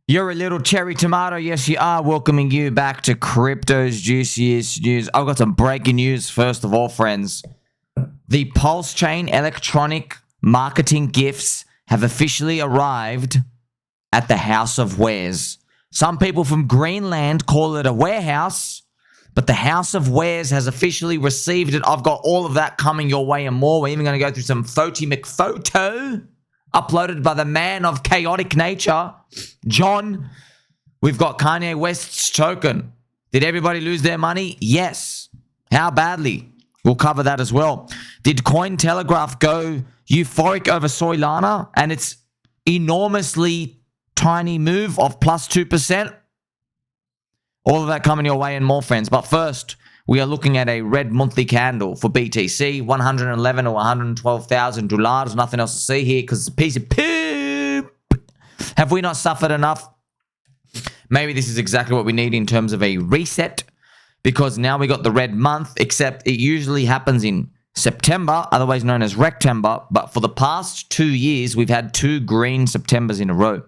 You're a little cherry tomato. Yes, you are. Welcoming you back to Crypto's Juiciest News. I've got some breaking news first of all, friends. The PulseChain electronic marketing gifts have officially arrived at the House of Wares. Some people from Greenland call it a warehouse, but the House of Wares has officially received it. I've got all of that coming your way and more. We're even going to go through some Photy McPhoto uploaded by the man of chaotic nature, John. We've got Kanye West's token. Did everybody lose their money? Yes. How badly? We'll cover that as well. Did CoinTelegraph go euphoric over Solana and its enormously tiny move of plus 2%? All of that coming your way and more, friends. But first, we are looking at a red monthly candle for BTC, 111 or 112,000 dollars. Nothing else to see here because it's a piece of poop. Have we not suffered enough? Maybe this is exactly what we need in terms of a reset, because now we got the red month, except it usually happens in September, otherwise known as Rectember. But for the past 2 years, we've had 2 green Septembers in a row.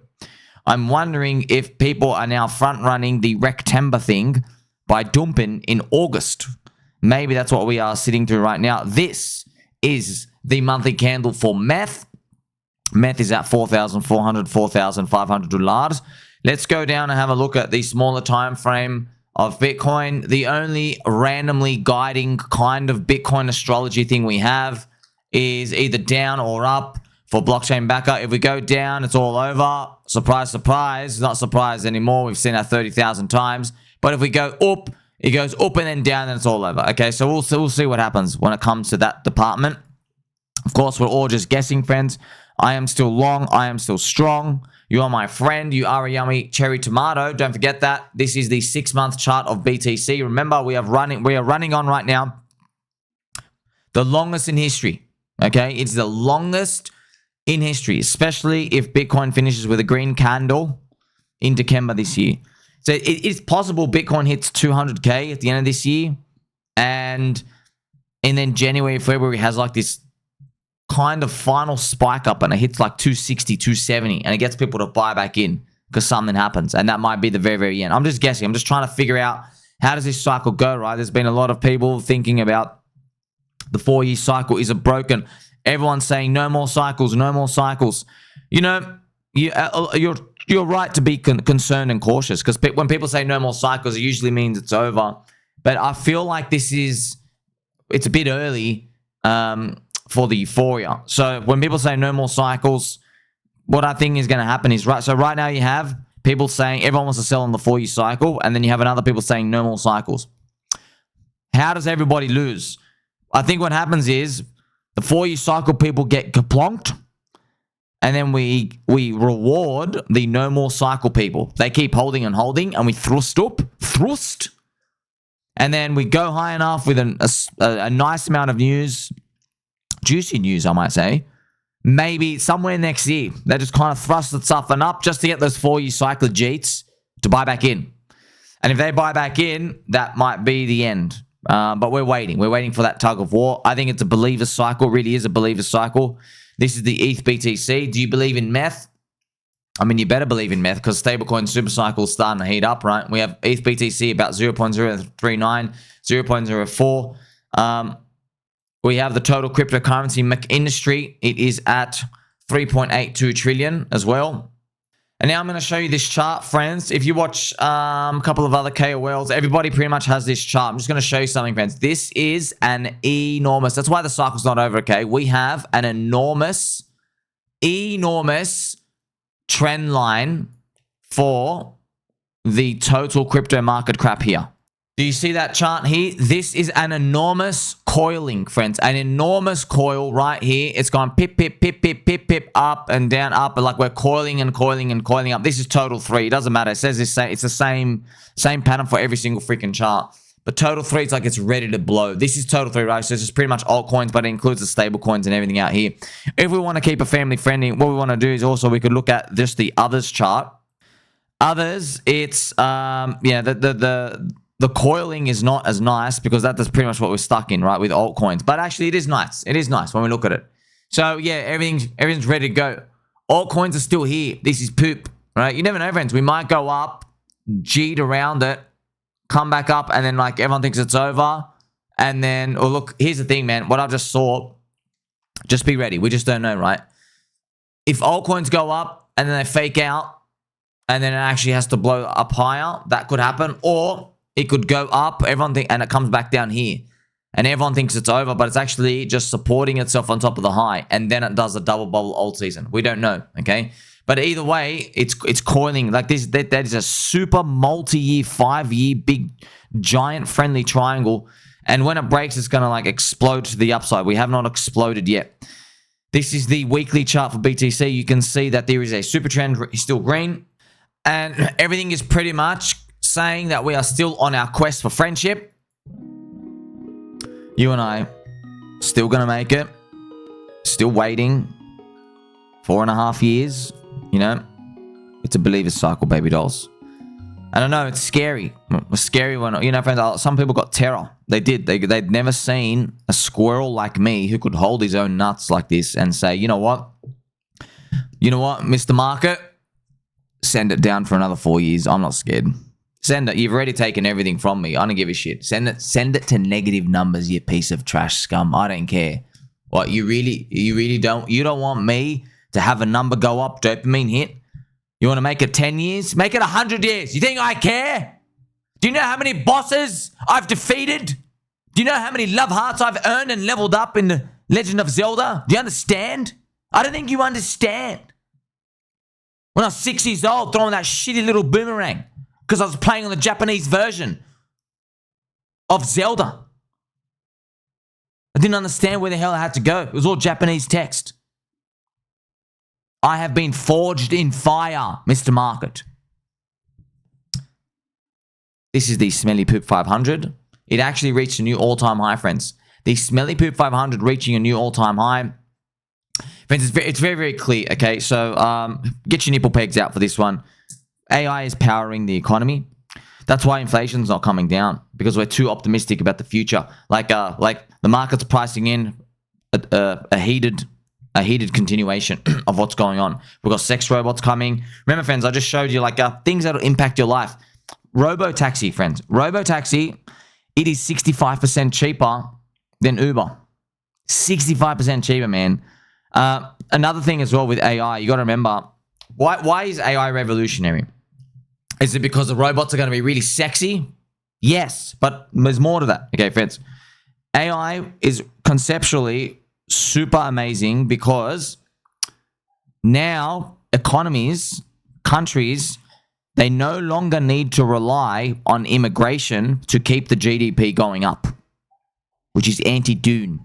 I'm wondering if people are now front-running the Rectember thing by dumping in August. Maybe that's what we are sitting through right now. This is the monthly candle for meth. Meth is at 4,400, 4,500 dollars. Let's go down and have a look at the smaller time frame of Bitcoin. The only randomly guiding kind of Bitcoin astrology thing we have is either down or up for blockchain backer. If we go down, it's all over. Surprise, surprise. Not surprised anymore. We've seen that 30,000 times. But if we go up, it goes up and then down, and it's all over. Okay, so we'll see what happens when it comes to that department. Of course, we're all just guessing, friends. I am still long. I am still strong. You are my friend. You are a yummy cherry tomato. Don't forget that. This is the 6-month chart of BTC. Remember, we are running on right now the longest in history. Okay, it's the longest in history, especially if Bitcoin finishes with a green candle in December this year. So it is possible Bitcoin hits 200K at the end of this year, and then January, February has like this kind of final spike up, and it hits like 260, 270, and it gets people to buy back in because something happens, and that might be the very, very end. I'm just guessing. I'm just trying to figure out how does this cycle go, right? There's been a lot of people thinking about the 4-year cycle. Is it broken? Everyone's saying no more cycles, no more cycles. You know, you're right to be concerned and cautious, because when people say no more cycles, it usually means it's over. But I feel like it's a bit early for the euphoria. So when people say no more cycles, what I think is going to happen is, right. So right now you have people saying everyone wants to sell on the 4-year cycle, and then you have another people saying no more cycles. How does everybody lose? I think what happens is the 4-year cycle people get kaplonked, and then we reward the no more cycle people. They keep holding and holding, and we thrust, and then we go high enough with a nice amount of news, juicy news, I might say. Maybe somewhere next year, they just kind of thrust the stuff up just to get those 4-year cycle jeets to buy back in. And if they buy back in, that might be the end. But we're waiting. We're waiting for that tug of war. I think it's a believer cycle. Really is a believer cycle. This is the ETH BTC. Do you believe in meth? I mean, you better believe in meth, because stablecoin super cycle is starting to heat up, right? We have ETH BTC about 0.039, 0.04. We have the total cryptocurrency industry. It is at 3.82 trillion as well. And now I'm going to show you this chart, friends. If you watch a couple of other KOLs, everybody pretty much has this chart. I'm just going to show you something, friends. This is an enormous, that's why the cycle's not over, okay? We have an enormous trend line for the total crypto market crap here. Do you see that chart here? This is an enormous coiling, friends. An enormous coil right here. It's gone pip, pip, pip, pip, pip, pip, up and down, up. Like we're coiling and coiling and coiling up. This is total 3. It doesn't matter. It says it's the same pattern for every single freaking chart. But total 3, it's like it's ready to blow. This is total 3, right? So this is pretty much altcoins, but it includes the stable coins and everything out here. If we want to keep a family friendly, what we want to do is also we could look at just the others chart. Others, it's the coiling is not as nice, because that's pretty much what we're stuck in, right, with altcoins. But actually, it is nice. It is nice when we look at it. So yeah, everything's ready to go. Altcoins are still here. This is poop, right? You never know, friends. We might go up, G'd around it, come back up, and then like everyone thinks it's over. And then, oh, look, here's the thing, man. What I just saw, just be ready. We just don't know, right? If altcoins go up and then they fake out and then it actually has to blow up higher, that could happen. Or it could go up, everyone think, and it comes back down here. And everyone thinks it's over, but it's actually just supporting itself on top of the high. And then it does a double bubble alt season. We don't know, okay? But either way, it's coiling. Like this, that is a super multi-year, 5-year, big, giant friendly triangle. And when it breaks, it's going to like explode to the upside. We have not exploded yet. This is the weekly chart for BTC. You can see that there is a super trend still green. And everything is pretty much saying that we are still on our quest for friendship. You and I still going to make it. Still waiting. 4.5 years. You know, it's a believer's cycle, baby dolls. And I know it's scary. It's scary when, you know, friends, some people got terror. They did. They'd never seen a squirrel like me who could hold his own nuts like this and say, you know what? You know what, Mr. Market? Send it down for another 4 years. I'm not scared. Send it. You've already taken everything from me. I don't give a shit. Send it to negative numbers, you piece of trash scum. I don't care. What, you don't want me to have a number go up, dopamine hit? You want to make it 10 years? Make it 100 years. You think I care? Do you know how many bosses I've defeated? Do you know how many love hearts I've earned and leveled up in the Legend of Zelda? Do you understand? I don't think you understand. When I was 6 years old, throwing that shitty little boomerang because I was playing on the Japanese version of Zelda. I didn't understand where the hell I had to go. It was all Japanese text. I have been forged in fire, Mr. Market. This is the Smelly Poop 500. It actually reached a new all-time high, friends. The Smelly Poop 500 reaching a new all-time high. Friends, it's very, very clear, okay? So get your nipple pegs out for this one. AI is powering the economy. That's why inflation's not coming down, because we're too optimistic about the future. Like the market's pricing in a heated continuation of what's going on. We've got sex robots coming. Remember, friends, I just showed you like things that will impact your life. RoboTaxi, friends. RoboTaxi, it is 65% cheaper than Uber. 65% cheaper, man. Another thing as well with AI, you got to remember, why is AI revolutionary? Is it because the robots are going to be really sexy? Yes, but there's more to that. Okay, friends. AI is conceptually super amazing because now economies, countries, they no longer need to rely on immigration to keep the GDP going up, which is anti-Dune.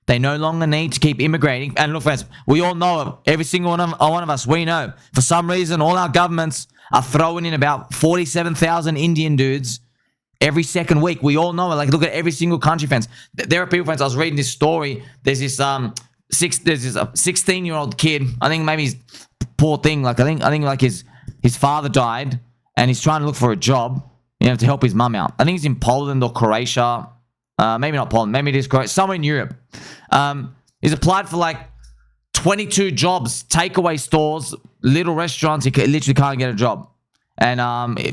They no longer need to keep immigrating. And look, friends, we all know it. Every single one of us, we know. For some reason, all our governments are throwing in about 47,000 Indian dudes every second week. We all know it. Like, look at every single country, friends. There are people, friends. I was reading this story. There's this 16-year-old kid. I think maybe he's poor thing. Like I think like his father died, and he's trying to look for a job, you know, to help his mum out. I think he's in Poland or Croatia. Maybe not Poland. Maybe it is Croatia. Somewhere in Europe. He's applied for like 22 jobs, takeaway stores, little restaurants. He literally can't get a job. And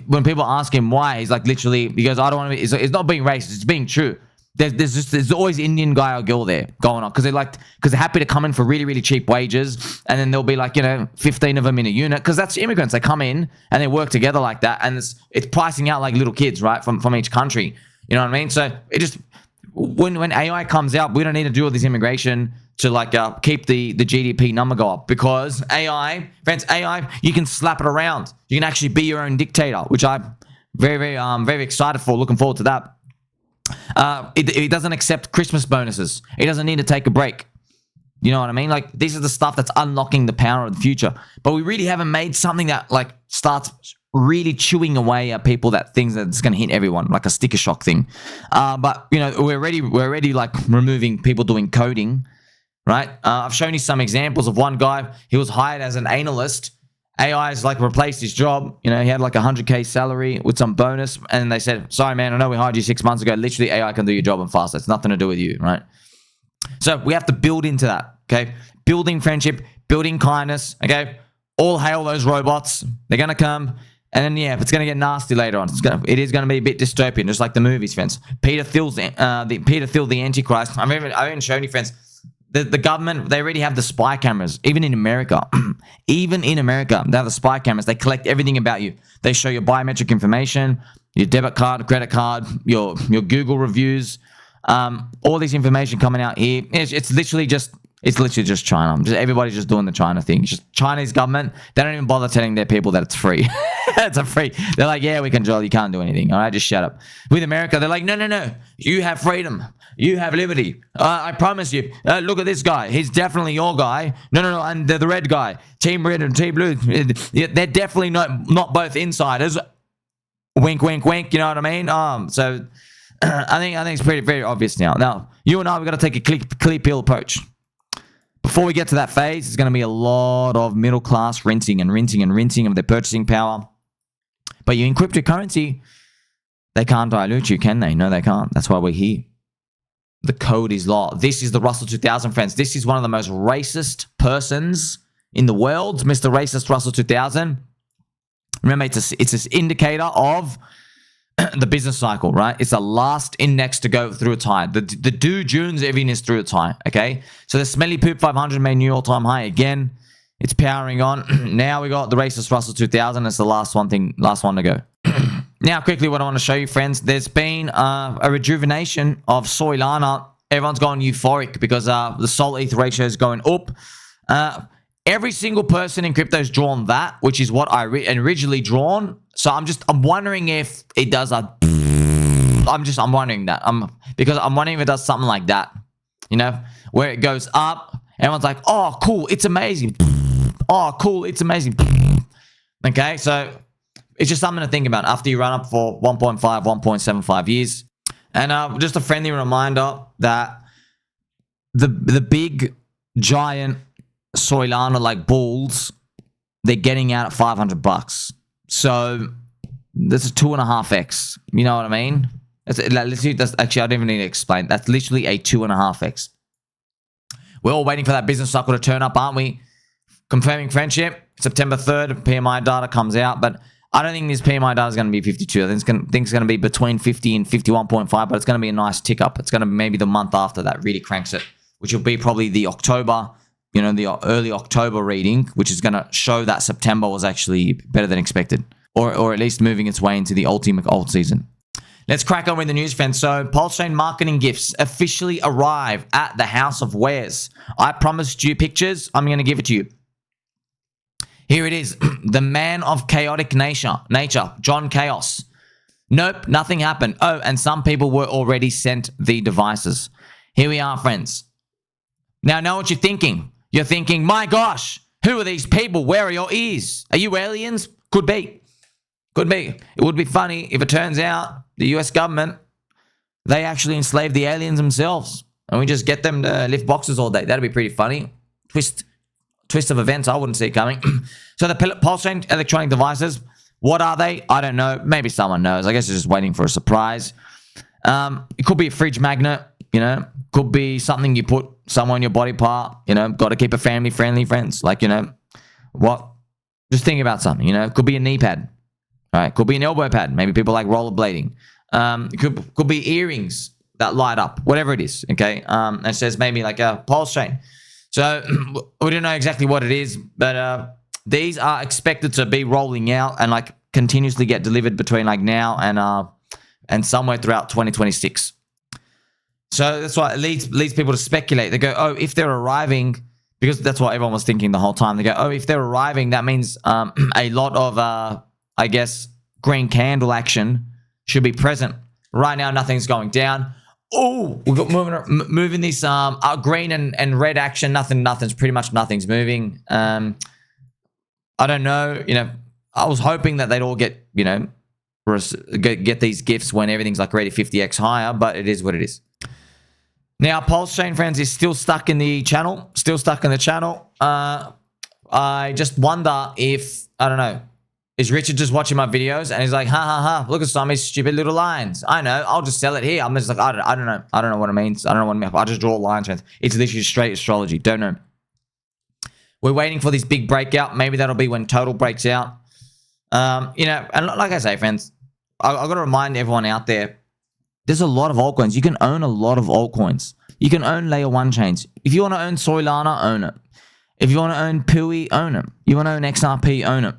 when people ask him why, he's like, literally, because I don't want to be, it's not being racist, it's being true. There's always Indian guy or girl there going on because they're happy to come in for really, really cheap wages. And then there'll be like, 15 of them in a unit because that's immigrants. They come in and they work together like that. And it's pricing out like little kids, right? From each country. You know what I mean? So it just, when AI comes out, we don't need to do all this immigration to like keep the GDP number go up, because AI, friends, AI, you can slap it around. You can actually be your own dictator, which I'm very, very excited for. Looking forward to that. It doesn't accept Christmas bonuses. It doesn't need to take a break. You know what I mean? Like, this is the stuff that's unlocking the power of the future. But we really haven't made something that like starts really chewing away at people, that things that's going to hit everyone, like a sticker shock thing. But we're already like removing people doing coding, right? I've shown you some examples of one guy. He was hired as an analyst. AI's like replaced his job. He had like 100K salary with some bonus, and they said, sorry man, I know we hired you 6 months ago. Literally, AI can do your job and faster. It's nothing to do with you, right? So we have to build into that, okay? Building friendship, building kindness, okay? all hail those robots. They're going to come. And then, yeah, it's going to get nasty later on. It is going to be a bit dystopian, just like the movies, friends. Peter Thiel's the Antichrist. I even shown you, friends. The government, they already have the spy cameras, even in America. Even in America, they have the spy cameras. They collect everything about you. They show your biometric information, your debit card, credit card, your Google reviews, all this information coming out here. It's literally just China. Everybody's just doing the China thing. It's just Chinese government. They don't even bother telling their people that it's free. It's a free. They're like, yeah, we control. You can't do anything. All right, just shut up. With America, they're like, no. You have freedom. You have liberty. I promise you. Look at this guy. He's definitely your guy. No. And the red guy, Team Red and Team Blue. They're definitely not both insiders. Wink, wink, wink. You know what I mean? So I think it's pretty very obvious now. Now, you and I, we've got to take a clear pill approach. Before we get to that phase, it's going to be a lot of middle class rinsing of their purchasing power. But you in cryptocurrency, they can't dilute you, can they? No, they can't. That's why we're here. The code is law. This is the Russell 2000, friends. This is one of the most racist persons in the world, Mr. Racist Russell 2000. Remember, it's an indicator of the business cycle, right? It's the last index to go through its high. The Dow Jones even is through its high, okay? So the Smelly Poop 500 made new all-time high again. It's powering on. Now we got the Racist Russell 2000. It's the last one to go. Now, quickly, what I want to show you, friends, there's been a rejuvenation of Solana. Everyone's gone euphoric because the Sol ETH ratio is going up. Every single person in crypto has drawn that, which is what I originally drawn. So I'm wondering if it does a. I'm wondering that. Because I'm wondering if it does something like that. You know, where it goes up. Everyone's like, oh, cool, it's amazing. Oh, cool, it's amazing. Okay, so it's just something to think about after you run up for 1.5, 1.75 years. And just a friendly reminder that the big giant Solana like bulls, they're getting out at $500. So that's a 2.5x. You know what I mean? That's actually, I don't even need to explain. That's literally a 2.5x. We're all waiting for that business cycle to turn up, aren't we? Confirming friendship, September 3rd, PMI data comes out, but I don't think this PMI data is going to be 52. I think it's going to be between 50 and 51.5, but it's going to be a nice tick up. It's going to be maybe the month after that really cranks it, which will be probably the October, you know, the early October reading, which is going to show that September was actually better than expected, or at least moving its way into the ultimate alt season. Let's crack on with the news, friends. So, PulseChain marketing gifts officially arrive at the House of Wares. I promised you pictures. I'm going to give it to you. Here it is. The man of chaotic nature, John Chaos. Nope, nothing happened. Oh, and some people were already sent the devices. Here we are, friends. Now, know what you're thinking. You're thinking, my gosh, who are these people? Where are your ears? Are you aliens? Could be. Could be. It would be funny if it turns out the US government, they actually enslaved the aliens themselves. And we just get them to lift boxes all day. That'd be pretty funny. Twist of events, I wouldn't see it coming. So the PulseChain electronic devices, what are they? I don't know. Maybe someone knows. I guess they're just waiting for a surprise. It could be a fridge magnet, you know. Could be something you put somewhere in your body part, you know. Got to keep it family-friendly, friends. Like, you know, what? Just think about something, you know. Could be a knee pad. All right. Could be an elbow pad. Maybe people like rollerblading. It could be earrings that light up. Whatever it is, okay. And it says maybe like a PulseChain. So we don't know exactly what it is, but these are expected to be rolling out and like continuously get delivered between like now and somewhere throughout 2026. So that's why it leads people to speculate. They go, oh, if they're arriving, because that's what everyone was thinking the whole time. They go, oh, if they're arriving, that means a lot of I guess green candle action should be present. Right now, nothing's going down. Oh, we've got moving this green and red action. Nothing's pretty much nothing's moving. I don't know. You know, I was hoping that they'd all get, you know, get these gifts when everything's like already 50x higher, but it is what it is. Now, PulseChain, friends, is still stuck in the channel. I just wonder if, I don't know, is Richard just watching my videos and he's like, look at some of these stupid little lines. I know, I'll just sell it here. I'm just like, I don't know. I don't know what it means. I don't know what it means. I just draw lines, friends. It's literally straight astrology. Don't know. We're waiting for this big breakout. Maybe that'll be when total breaks out. You know, and like I say, friends, I've got to remind everyone out there, there's a lot of altcoins. You can own a lot of altcoins. You can own layer 1 chains. If you want to own Solana, own it. If you want to own PUI, own it. You want to own XRP, own it.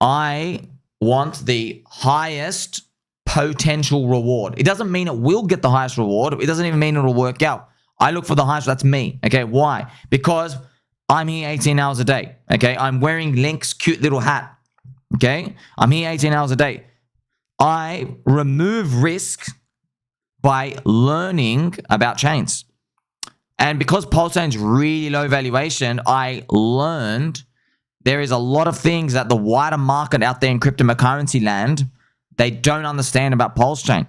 I want the highest potential reward. It doesn't mean it will get the highest reward. It doesn't even mean it'll work out. I look for the highest. That's me. Okay, why? Because I'm here 18 hours a day. Okay, I'm wearing Link's cute little hat. Okay, I'm here 18 hours a day. I remove risk by learning about chains. And because PulseChain's really low valuation, I learned there is a lot of things that the wider market out there in cryptocurrency land, they don't understand about PulseChain.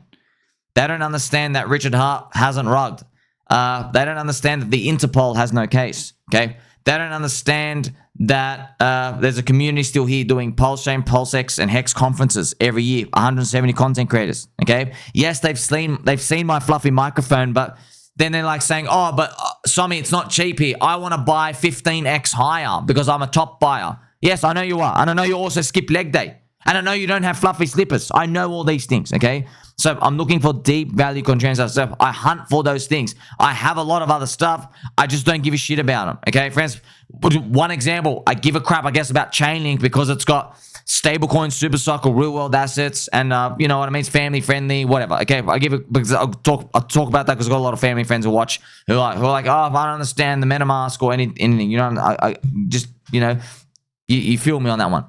They don't understand that Richard Hart hasn't rugged. They don't understand that the Interpol has no case. Okay, they don't understand that there's a community still here doing PulseChain, PulseX, and Hex conferences every year. 170 content creators. Okay, yes, they've seen my fluffy microphone, but then they're like saying, "Oh, but Somi, it's not cheap here. I want to buy 15x higher because I'm a top buyer." Yes, I know you are, and I know you also skip leg day, and I know you don't have fluffy slippers. I know all these things. Okay, so I'm looking for deep value contrarian stuff. I hunt for those things. I have a lot of other stuff. I just don't give a shit about them. Okay, friends. One example, I give a crap, I guess, about ChainLink because it's got stablecoin, super cycle, real world assets, and you know what I mean, it's family friendly, whatever. Okay, I give it because I'll talk about that because I've got a lot of family friends who watch who are like, oh, if I don't understand the MetaMask or anything, you know, I just, you know, you feel me on that one.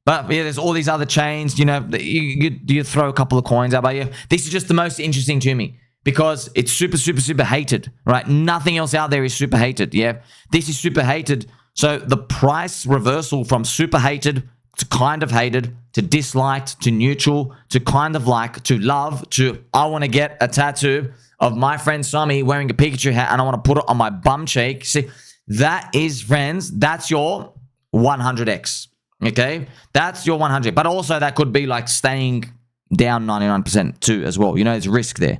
But yeah, there's all these other chains, you know, you throw a couple of coins out by you. This is just the most interesting to me because it's super, super, super hated, right? Nothing else out there is super hated, yeah? This is super hated. So the price reversal from super hated to kind of hated to disliked to neutral to kind of like to love to I want to get a tattoo of my friend Somi wearing a Pikachu hat and I want to put it on my bum cheek. See, that is, friends, that's your 100x. Okay, that's your 100, but also that could be like staying down 99% too as well. You know, there's risk there.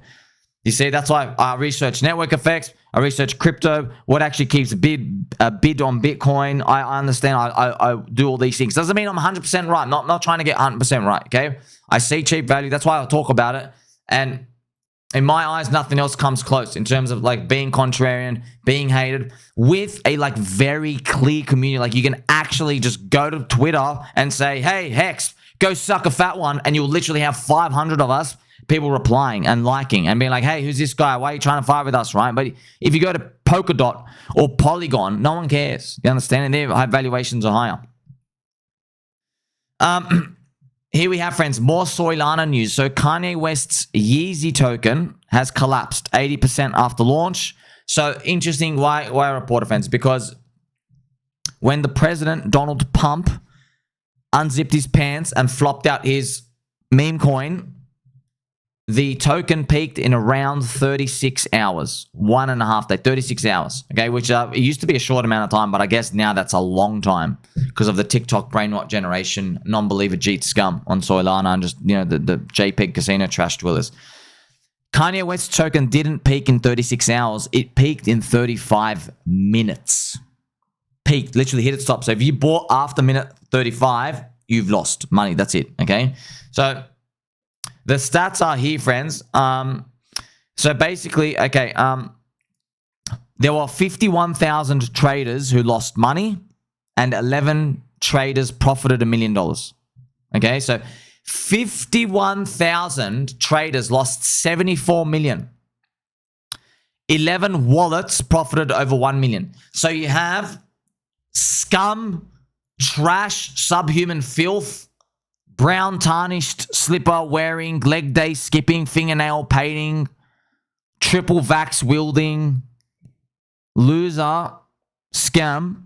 You see, that's why I research network effects. I research crypto. What actually keeps a bid on Bitcoin? I understand. I do all these things. Doesn't mean I'm 100% right. Not trying to get 100% right. Okay, I see cheap value. That's why I'll talk about it. And in my eyes, nothing else comes close in terms of like being contrarian, being hated with a like very clear community. Like you can actually just go to Twitter and say, "Hey, Hex, go suck a fat one," and you'll literally have 500 of us people replying and liking and being like, "Hey, who's this guy? Why are you trying to fight with us?" Right? But if you go to Polkadot or Polygon, no one cares. You understand? And their high valuations are higher. Here we have, friends, more Solana news. So Kanye West's YZY token has collapsed 80% after launch. So interesting why I report it, friends, because when the president, Donald Pump, unzipped his pants and flopped out his meme coin, the token peaked in around 36 hours. 1.5 days, 36 hours. Okay, which it used to be a short amount of time, but I guess now that's a long time because of the TikTok brainwash generation, non-believer Jeet scum on Solana and just, you know, the JPEG casino trash dwellers. Kanye West's token didn't peak in 36 hours. It peaked in 35 minutes. Peaked, literally hit its top. So if you bought after minute 35, you've lost money. That's it, okay? So the stats are here, friends. So basically, okay, there were 51,000 traders who lost money and 11 traders profited $1 million. Okay, so 51,000 traders lost 74 million. 11 wallets profited over 1 million. So you have scum, trash, subhuman filth, brown tarnished slipper wearing, leg day skipping, fingernail painting, triple vax wielding, loser, scam,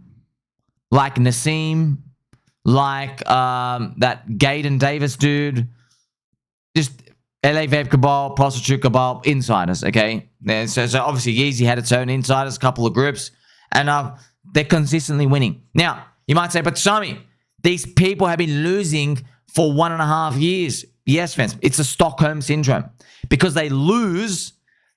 like Nassim, like that Gaydon Davis dude, just LA Vape Cabal, Prostitute Cabal, insiders, okay? So obviously YZY had its own insiders, a couple of groups, and they're consistently winning. Now, you might say, but Somi, these people have been losing for 1.5 years. Yes, friends, it's a Stockholm syndrome. Because they lose,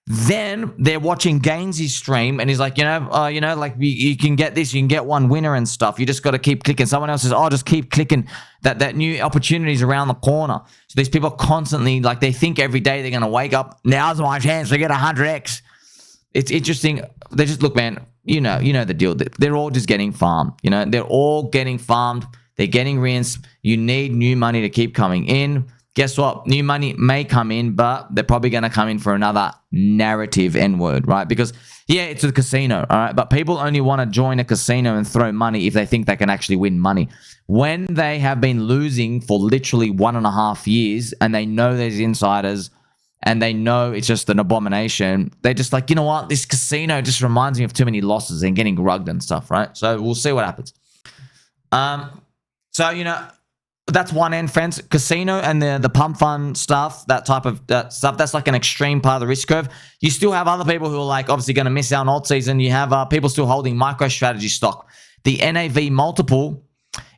Then they're watching Gainsey's stream, and he's like, like you can get this, you can get one winner and stuff. You just got to keep clicking. Someone else says, oh, just keep clicking. That new opportunity's around the corner. So these people constantly, like, they think every day they're going to wake up. Now's my chance to get 100x. It's interesting. They just look, man. You know the deal. They're all just getting farmed. They're all getting farmed. They're getting rinsed. You need new money to keep coming in. Guess what? New money may come in, but they're probably going to come in for another narrative N-word, right? Because, yeah, it's a casino, all right? But people only want to join a casino and throw money if they think they can actually win money. When they have been losing for literally 1.5 years and they know there's insiders and they know it's just an abomination, they're just like, you know what? This casino just reminds me of too many losses and getting rugged and stuff, right? So we'll see what happens. That's one end, friends. Casino and the pump fund stuff, that type of stuff, that's like an extreme part of the risk curve. You still have other people who are like obviously going to miss out on alt season. You have people still holding MicroStrategy stock. The NAV multiple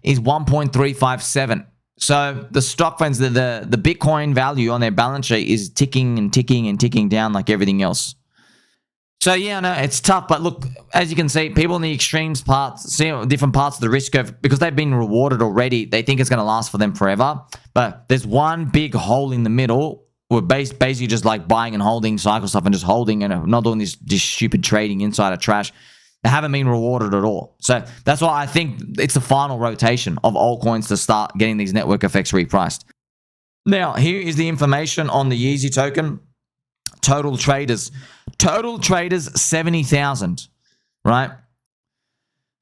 is 1.357. So the stock, friends, the Bitcoin value on their balance sheet is ticking and ticking and ticking down like everything else. So, yeah, no, it's tough. But look, as you can see, people in the extremes parts, see different parts of the risk curve, because they've been rewarded already, they think it's going to last for them forever. But there's one big hole in the middle where basically just like buying and holding cycle stuff and just holding and not doing this stupid trading insider trash. They haven't been rewarded at all. So that's why I think it's the final rotation of altcoins to start getting these network effects repriced. Now, here is the information on the YZY token. Total traders 70,000, right?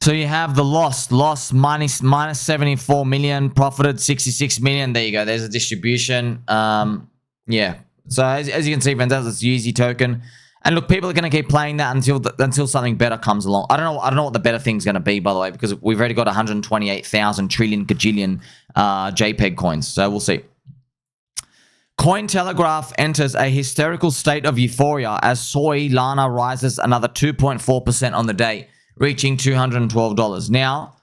So you have the loss minus 74 million, profited 66 million. There you go. There's a distribution. Yeah. So as you can see, friends, that's the YZY token. And look, people are going to keep playing that until something better comes along. I don't know what the better thing's going to be, by the way, because we've already got 128,000 trillion gajillion JPEG coins. So we'll see. CoinTelegraph enters a hysterical state of euphoria as soy Lana rises another 2.4% on the day, reaching $212. Now,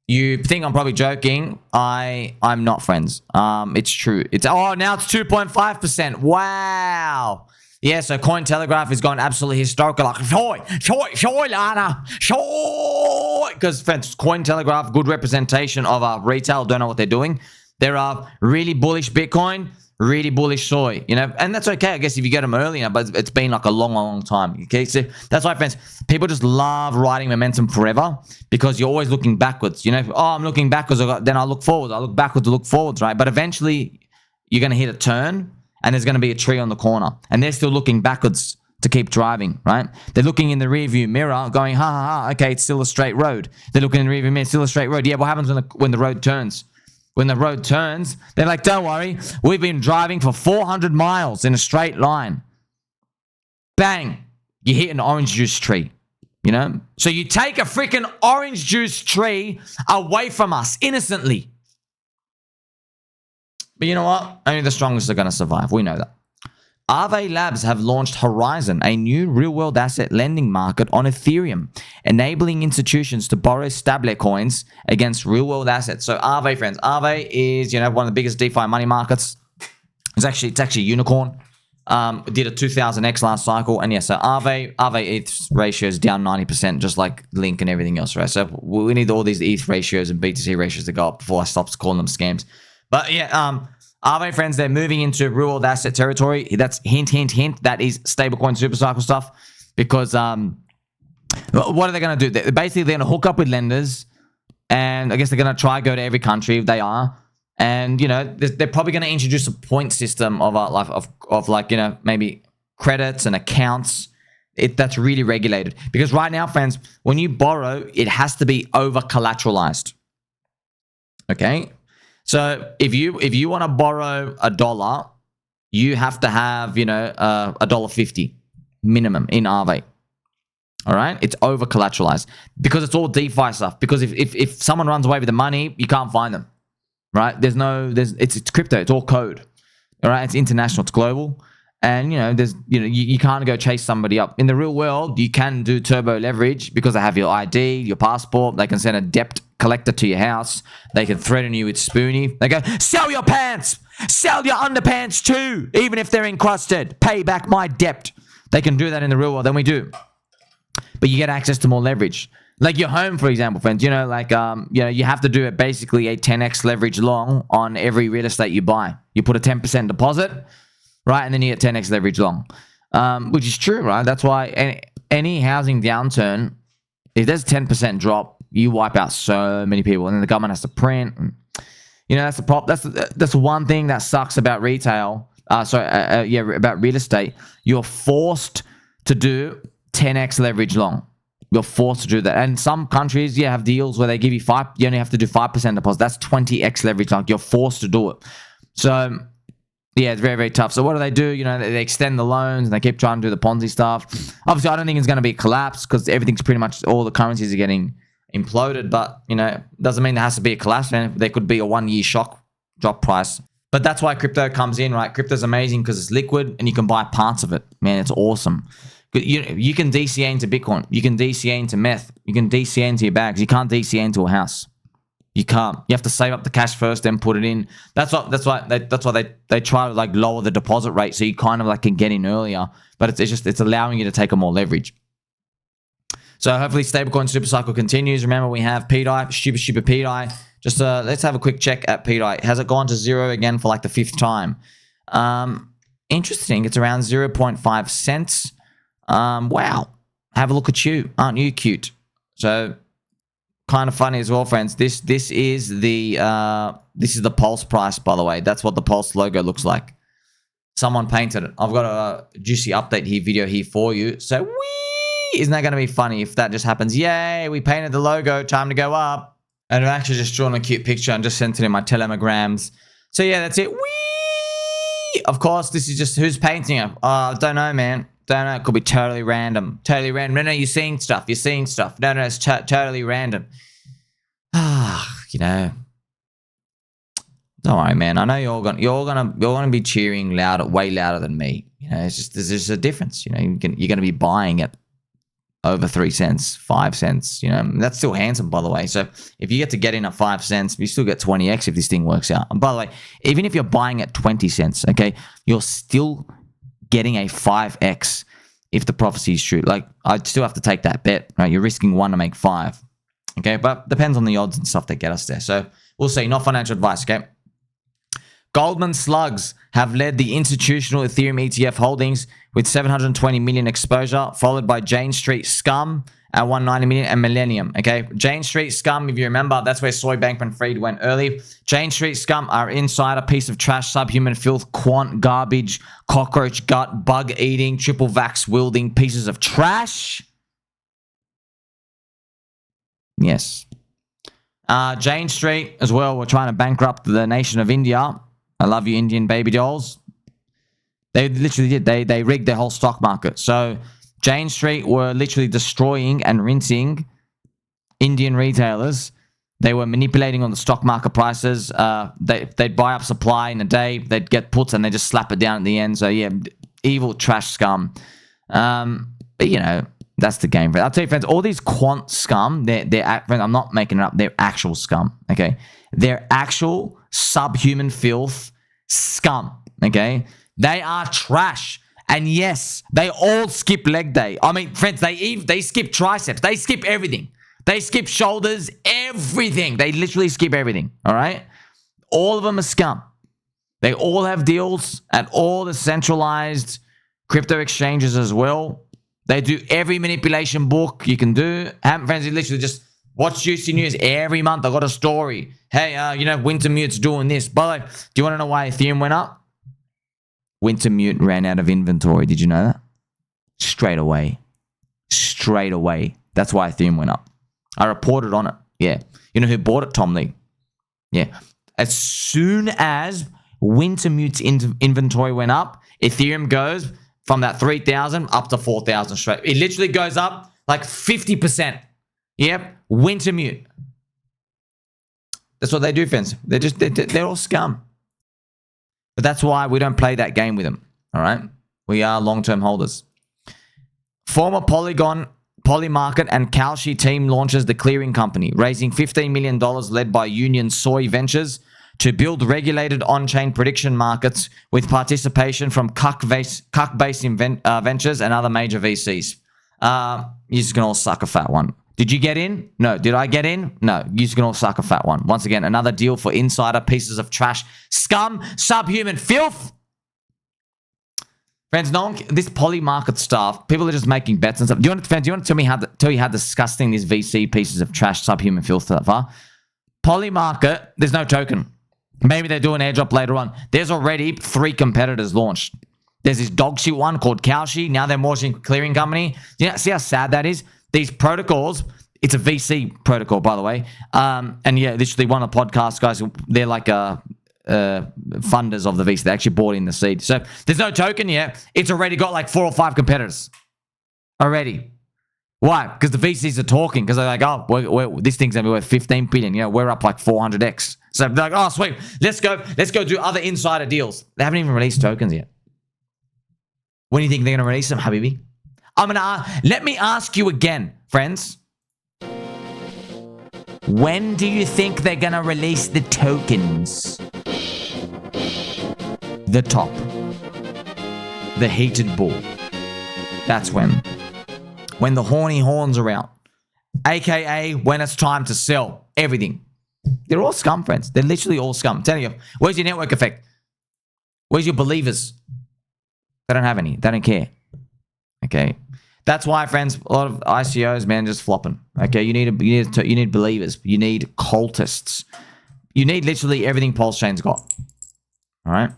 you think I'm probably joking. I'm not, friends. It's true. Now it's 2.5%. Wow. Yeah, so CoinTelegraph is going absolutely historical. Like, soy, Lana, soy. Because, friends, CoinTelegraph, good representation of retail, don't know what they're doing. There are really bullish Bitcoin, really bullish soy, and that's okay, I guess, if you get them earlier, but it's been like a long time. Okay, so that's why, friends, people just love riding momentum forever because you're always looking backwards. I'm looking backwards, then I look forwards. I look backwards, I look forwards, right? But eventually, you're going to hit a turn, and there's going to be a tree on the corner, and they're still looking backwards to keep driving, right? They're looking in the rearview mirror, going, ha, okay, it's still a straight road. They're looking in the rearview mirror, still a straight road. Yeah, what happens when the road turns? When the road turns, they're like, don't worry, we've been driving for 400 miles in a straight line. Bang, you hit an orange juice tree, So you take a freaking orange juice tree away from us innocently. But you know what? Only the strongest are going to survive. We know that. Aave Labs have launched Horizon, a new real-world asset lending market on Ethereum, enabling institutions to borrow stablecoins against real-world assets. So Aave, friends, Aave is one of the biggest DeFi money markets. It's actually a unicorn. It did a 2000x last cycle, and so Aave ETH ratio is down 90%, just like Link and everything else, right? So we need all these ETH ratios and BTC ratios to go up before I stop calling them scams. But yeah, Aave, friends, they're moving into real-world asset territory. That's hint. That is stablecoin supercycle stuff. Because what are they going to do? They're going to hook up with lenders, and I guess they're going to try go to every country if they are. And they're probably going to introduce a point system of maybe credits and accounts. That's really regulated, because right now, friends, when you borrow, it has to be over collateralized. Okay. So if you want to borrow $1, you have to have $1.50 minimum in Aave. All right, it's over collateralized because it's all DeFi stuff. Because if someone runs away with the money, you can't find them. Right? It's crypto. It's all code. All right, it's international. It's global. And you can't go chase somebody up. In the real world, you can do turbo leverage because they have your ID, your passport. They can send a debt collector to your house. They can threaten you with Spoonie. They go, sell your pants, sell your underpants too, even if they're encrusted. Pay back my debt. They can do that in the real world, then we do. But you get access to more leverage. Like your home, for example, friends, you know, like, you have to do it basically a 10x leverage long on every real estate you buy. You put a 10% deposit, right? And then you get 10x leverage long, which is true, right? That's why any housing downturn, if there's a 10% drop, you wipe out so many people, and then the government has to print. And, you know, that's the problem. That's one thing that sucks about retail. About real estate. You're forced to do 10x leverage long. You're forced to do that. And some countries, have deals where they give you you only have to do 5% deposit. That's 20x leverage. Like, you're forced to do it. So, yeah, it's very, very tough. So what do? You know, they extend the loans and they keep trying to do the Ponzi stuff. Obviously, I don't think it's going to be a collapse because everything's pretty much, all the currencies are getting imploded. But, you know, doesn't mean there has to be a collapse. And there could be a 1-year shock drop price. But that's why crypto comes in, right? Crypto's amazing because it's liquid and you can buy parts of it. Man, it's awesome. You can DCA into Bitcoin. You can DCA into meth. You can DCA into your bags. You can't DCA into a house. You can't. You have to save up the cash first, then put it in. That's why they try to like lower the deposit rate so you kind of like can get in earlier. But it's allowing you to take on more leverage. So hopefully stablecoin super cycle continues. Remember, we have pDAI, stupid pDAI. Just let's have a quick check at pDAI. Has it gone to 0 again for like the 5th time? Interesting. It's around 0.5 cents. Wow. Have a look at you. Aren't you cute? So kind of funny as well, friends. This is the Pulse price, by the way. That's what the Pulse logo looks like. Someone painted it. I've got a juicy update video here for you. So whee! Isn't that going to be funny if that just happens? Yay, we painted the logo. Time to go up. And I've actually just drawn a cute picture and just sent it in my telegrams. So yeah, that's it. Whee! Of course, this is just who's painting it. Don't know, man. Don't know. It could be totally random. Totally random. No, you're seeing stuff. You're seeing stuff. No, it's totally random. You know. Don't worry, man. I know you're gonna be cheering way louder than me. You know, it's just there's just a difference. You know, you're gonna be buying it over 3 cents, 5 cents. You know, that's still handsome, by the way. So if you get in at 5 cents, you still get 20x if this thing works out. And by the way, even if you're buying at 20 cents, okay, you're still getting a 5x if the prophecy is true. Like, I'd still have to take that bet, right? You're risking 1 to make 5. Okay, but depends on the odds and stuff that get us there. So we'll see. Not financial advice, okay? Goldman Slugs have led the institutional Ethereum ETF holdings with 720 million exposure, followed by Jane Street Scum at 190 million and Millennium. Okay, Jane Street Scum, if you remember, that's where Soy Bankman-Fried went early. Jane Street Scum are insider, piece of trash, subhuman filth, quant garbage, cockroach gut, bug eating, triple vax wielding pieces of trash. Yes. Jane Street as well were trying to bankrupt the nation of India. I love you, Indian baby dolls. They literally did. They rigged their whole stock market. So Jane Street were literally destroying and rinsing Indian retailers. They were manipulating on the stock market prices. They'd buy up supply in a day. They'd get puts and they just slap it down at the end. So yeah, evil trash scum. But you know, that's the game. I'll tell you, friends, all these Quant Scum, I'm not making it up. They're actual scum. Okay, they're actual subhuman filth scum. Okay, they are trash. And yes, they all skip leg day. I mean, friends, they skip triceps. They skip everything. They skip shoulders, everything. They literally skip everything, all right? All of them are scum. They all have deals at all the centralized crypto exchanges as well. They do every manipulation book you can do. Friends, you literally just watch Juicy News every month. I got a story. Hey, Wintermute's doing this. By the way, do you want to know why Ethereum went up? Wintermute ran out of inventory. Did you know that? Straight away. Straight away. That's why Ethereum went up. I reported on it. Yeah. You know who bought it? Tom Lee. Yeah. As soon as Wintermute's inventory went up, Ethereum goes from that 3,000 up to 4,000 straight. It literally goes up like 50%. Yep. Wintermute. That's what they do, friends. They're all scum. But that's why we don't play that game with them. All right? We are long-term holders. Former Polygon, PolyMarket, and Kalshi team launches the clearing company, raising $15 million led by Union Soy Ventures to build regulated on-chain prediction markets with participation from cuck-based ventures and other major VCs. You're just going to all suck a fat one. Did you get in? No. Did I get in? No. You're just going to all suck a fat one. Once again, another deal for insider pieces of trash, scum, subhuman filth. Friends, this PolyMarket stuff, people are just making bets and stuff. Do you want to tell you how disgusting these VC pieces of trash, subhuman filth stuff are? PolyMarket, there's no token. Maybe they do an airdrop later on. There's already 3 competitors launched. There's this dog shit one called Cowshy. Now they're launching a clearing company. See how sad that is? These protocols, it's a VC protocol, by the way. And yeah, literally one of the podcast guys, they're like funders of the VC. They actually bought in the seed. So there's no token yet. It's already got like 4 or 5 competitors already. Why? Because the VCs are talking. Because they're like, oh, this thing's going to be worth 15 billion. You know, we're up like 400x. So they're like, oh, sweet. Let's go do other insider deals. They haven't even released tokens yet. When do you think they're going to release them, Habibi? Let me ask you again, friends. When do you think they're going to release the tokens? The top. The heated bull. That's when. When the horny horns are out. AKA when it's time to sell everything. They're all scum, friends. They're literally all scum. I'm telling you. Where's your network effect? Where's your believers? They don't have any. They don't care. Okay. That's why, friends, a lot of ICOs, man, just flopping. Okay, you need believers. You need cultists. You need literally everything PulseChain's got. All right.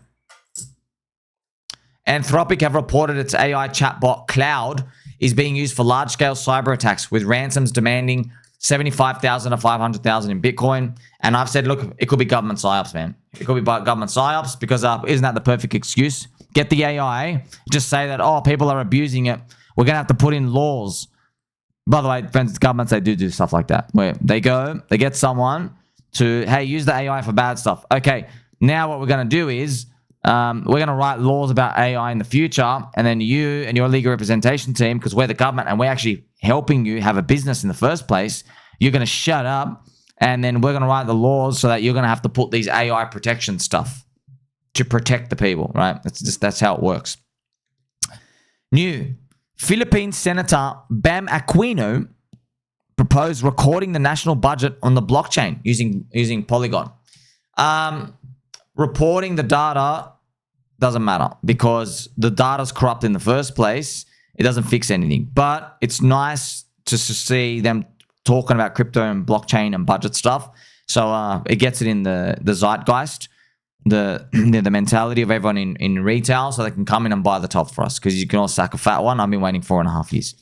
Anthropic have reported its AI chatbot Cloud is being used for large-scale cyber attacks, with ransoms demanding 75,000 to 500,000 in Bitcoin. And I've said, look, it could be government PsyOps, man. It could be government PsyOps because isn't that the perfect excuse? Get the AI, just say that, oh, people are abusing it. We're going to have to put in laws. By the way, friends, governments, they do stuff like that. Where they get someone to, hey, use the AI for bad stuff. Okay, now what we're going to do is we're going to write laws about AI in the future, and then you and your legal representation team, because we're the government and we're actually helping you have a business in the first place, you're going to shut up, and then we're going to write the laws so that you're going to have to put these AI protection stuff to protect the people, right? That's how it works. New. Philippine Senator Bam Aquino proposed recording the national budget on the blockchain using Polygon. Reporting the data doesn't matter because the data's corrupt in the first place. It doesn't fix anything. But it's nice just to see them talking about crypto and blockchain and budget stuff. So it gets it in the zeitgeist, the mentality of everyone in retail, so they can come in and buy the top for us, because you can all sack a fat one. I've been waiting 4.5 years.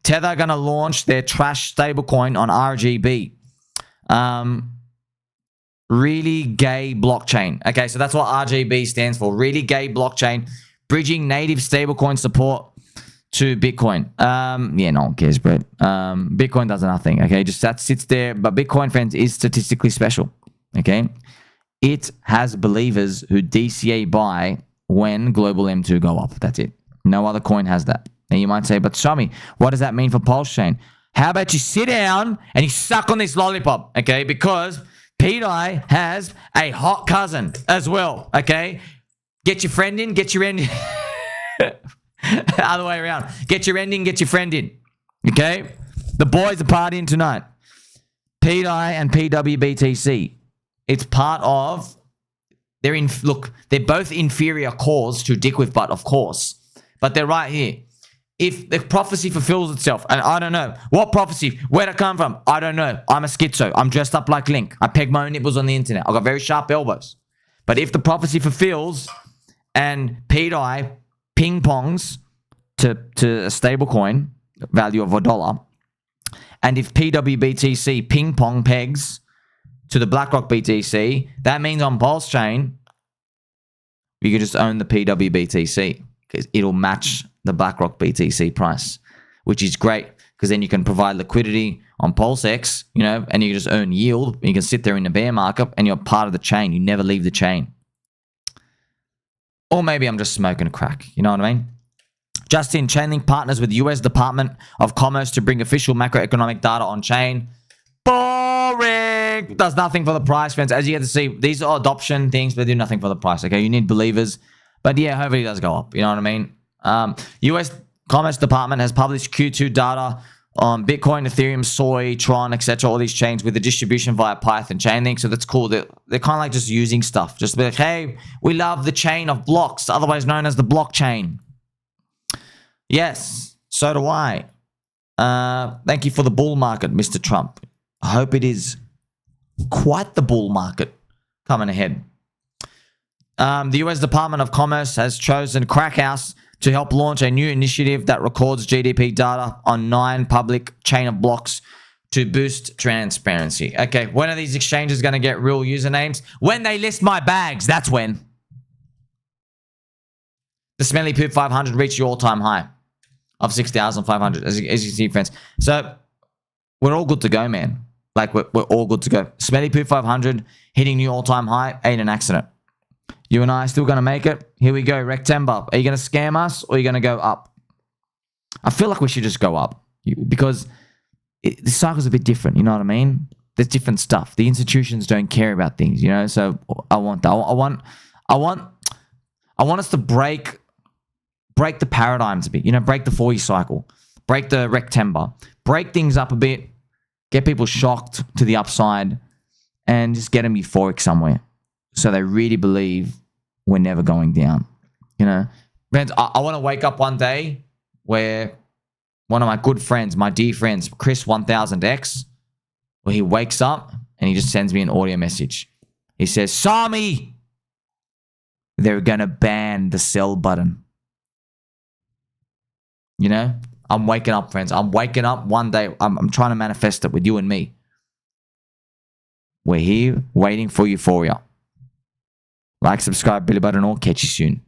Tether going to launch their trash stablecoin on RGB. Really gay blockchain. Okay, so that's what RGB stands for. Really gay blockchain, bridging native stablecoin support to Bitcoin. Yeah, no one cares, Brett. Bitcoin does nothing. Okay, just that sits there. But Bitcoin, friends, is statistically special. Okay. It has believers who DCA buy when global M2 go up. That's it. No other coin has that. And you might say, but Shami, what does that mean for PulseChain? How about you sit down and you suck on this lollipop, okay? Because pDAI has a hot cousin as well, okay? Get your friend in, get your end in. Other way around. Get your end in, get your friend in, okay? The boys are partying tonight. pDAI and pWBTC. It's part of, they're both inferior cores to Dick with Butt, of course, but they're right here. If the prophecy fulfills itself, and I don't know, what prophecy, where'd it come from? I don't know. I'm a schizo. I'm dressed up like Link. I peg my own nipples on the internet. I've got very sharp elbows. But if the prophecy fulfills and pDAI ping-pongs to a stable coin, value of $1, and if pWBTC ping-pong pegs to the BlackRock BTC, that means on PulseChain, you can just own the pWBTC because it'll match the BlackRock BTC price, which is great because then you can provide liquidity on PulseX, you know, and you can just earn yield. You can sit there in the bear market and you're part of the chain. You never leave the chain. Or maybe I'm just smoking crack. You know what I mean? Justin, ChainLink partners with US Department of Commerce to bring official macroeconomic data on chain. Boom! boring. Does nothing for the price, friends. As you get to see, these are adoption things, but they do nothing for the price. Okay, you need believers. But yeah, hopefully it does go up. You know what I mean? US Commerce Department has published Q2 data on Bitcoin, Ethereum, Soy, Tron, etc. All these chains with the distribution via Python ChainLink. So that's cool. They're kind of like just using stuff. Just be like, hey, we love the chain of blocks, otherwise known as the blockchain. Yes, so do I. Thank you for the bull market, Mr. Trump. I hope it is quite the bull market coming ahead. The US Department of Commerce has chosen Crackhouse to help launch a new initiative that records GDP data on 9 public chain of blocks to boost transparency. Okay, when are these exchanges going to get real usernames? When they list my bags, that's when. The Smelly Poop 500 reached the all-time high of 6,500, as you see, friends. So, we're all good to go, man. Like, we're all good to go. Smelly Poop 500 hitting new all-time high ain't an accident. You and I are still going to make it. Here we go, Rectember. Are you going to scam us or are you going to go up? I feel like we should just go up because the cycle's a bit different. You know what I mean? There's different stuff. The institutions don't care about things, you know? So I want that. I want us to break the paradigms a bit, you know, break the 4-year cycle, break the Rectember, break things up a bit, get people shocked to the upside and just get them euphoric somewhere so they really believe we're never going down, you know? Friends, I want to wake up one day where one of my good friends, my dear friends, Chris 1000X, where he wakes up and he just sends me an audio message. He says, Sami, they're going to ban the sell button. You know? I'm waking up, friends. I'm waking up one day. I'm trying to manifest it with you and me. We're here waiting for euphoria. Like, subscribe, Billy Button, or catch you soon.